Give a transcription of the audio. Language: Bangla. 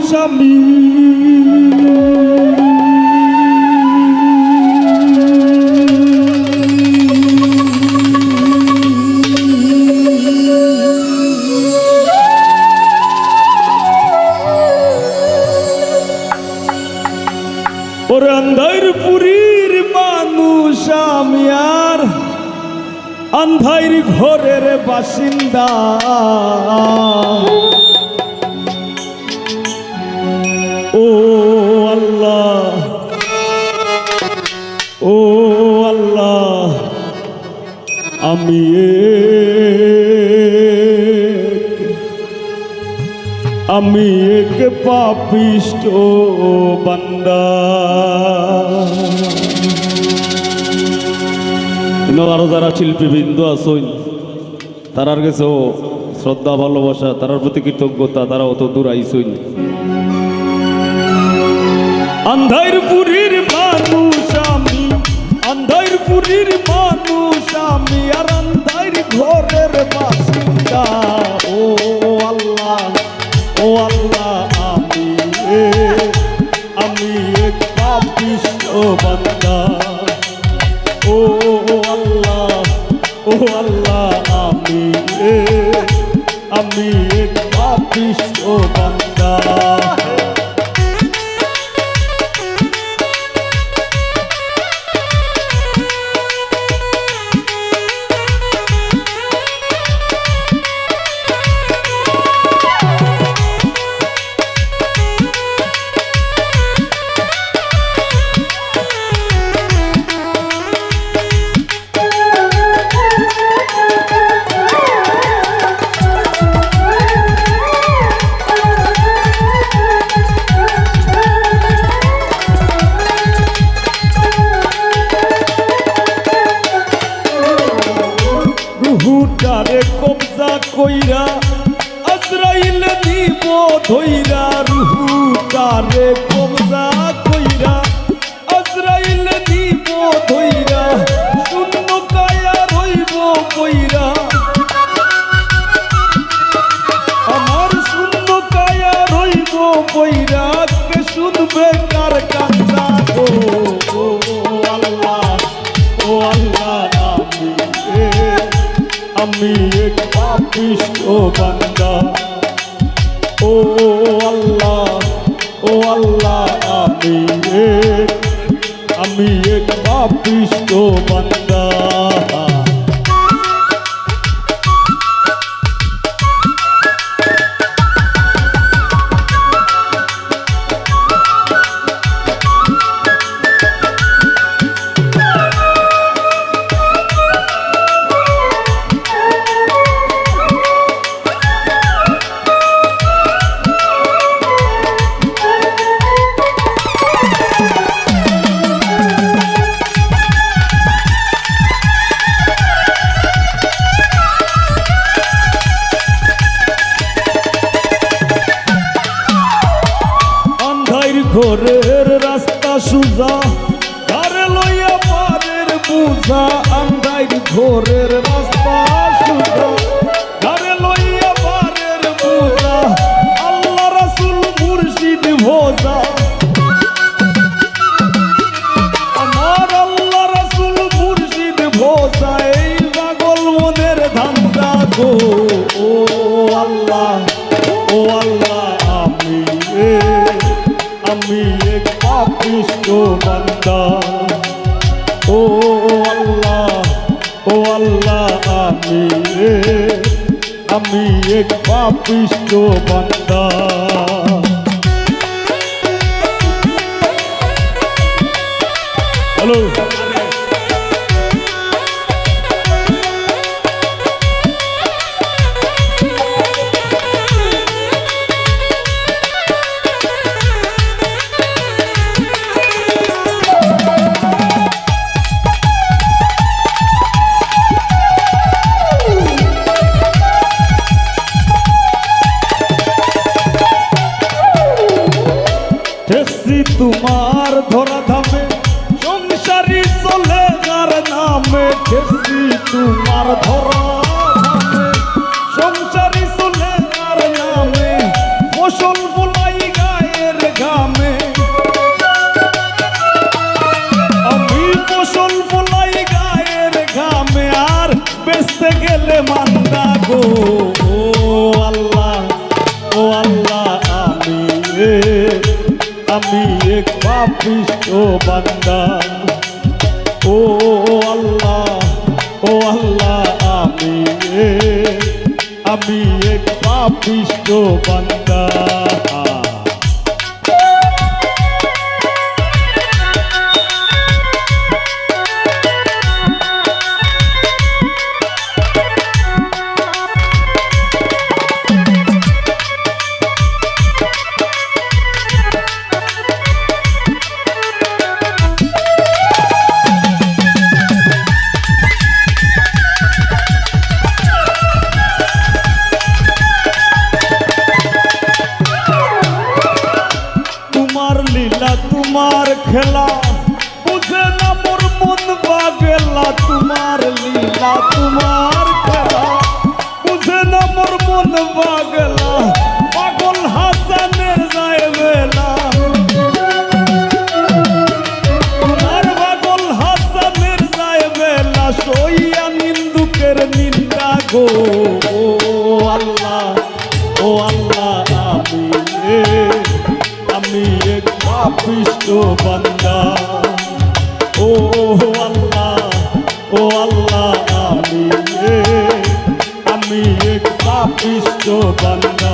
স্বামী ওরে আন্ধারপুরীর মানুষ আমি আর আন্ধার ঘরের বাসিন্দা ও আল্লাহ ও আল্লাহ আমি এক পাপিষ্ট বান্দা। আরো যারা শিল্পীবৃন্দ আছেন তারার কাছেও শ্রদ্ধা ভালোবাসা, তারার প্রতি কৃতজ্ঞতা, তারা অত দূর আইসইন। আন্ধারপুরীর মানুষ আমি, আন্ধারপুরীর মানুষ আমি আর আন্ধার ঘরের বাসিন্দা ও আল্লাহ ও আল্লাহ আমি এক পাপিষ্ট বান্দা ও আল্লাহ ও আল্লাহ আমি এক পাপিষ্ট বান্দা। রুহুটারে কবজা কইরা আজরাইল দিব ধইরা, রুহুটারে কবজা কইরা আজরাইল দিব ধইরা, শূন্য কায়া রইব কইরা আমার শূন্য কায়া রইব কইরা, কে শুনবে কার কান্না গো আল্লাহ ও আল্লাহ আমি এক পাপিষ্ট বান্দা ও আল্লাহ আমি এক পাপিষ্ট বান্দা। ঘরের রাস্তা সুজা ধারে লইয়া পারের বুঝা, আন্ধার ঘরের রাস্তা সুজা ধারে লইয়া পারের বুঝা, আল্লাহ রাসূল মুর্শিদ ভোজা আমার আল্লাহ রাসূল মুর্শিদ ভোজা, এই পাগল মনের ধান্দা গো ও আল্লাহ আমি এক পাপিষ্ট বান্দা ও আল্লাহ আমি এক পাপিষ্ট বান্দা। হ্যালো তোমার ধরা ধামে সংসারী চলে যার নামে, ঠেসি তোমার ধরা ধামে সংসারী চলে যার নামে, ফসল ফলাই গায় ও আল্লাহ, ও আল্লাহ, আমি এক পাপিষ্ঠ বান্দা। ও আল্লাহ, ও আল্লাহ, আমি এক পাপিষ্ঠ বান্দা। তোমার খেলা বুঝে না মোর মন পাগলা। তোমার লীলা তোমার খেলা বুঝে না মোর মন পাগলা। পাগল হাসানের যায় বেলা, তোমার পাগল হাসানের যায় বেলা। সইয়া নিন্দুকের নিন্দা গো। ও আল্লাহ, ও আল্লাহ, আমি এক পাপিষ্ঠ বান্দা। ও আল্লাহ, ও আল্লাহ, আমি এক পাপিষ্ঠ বান্দা।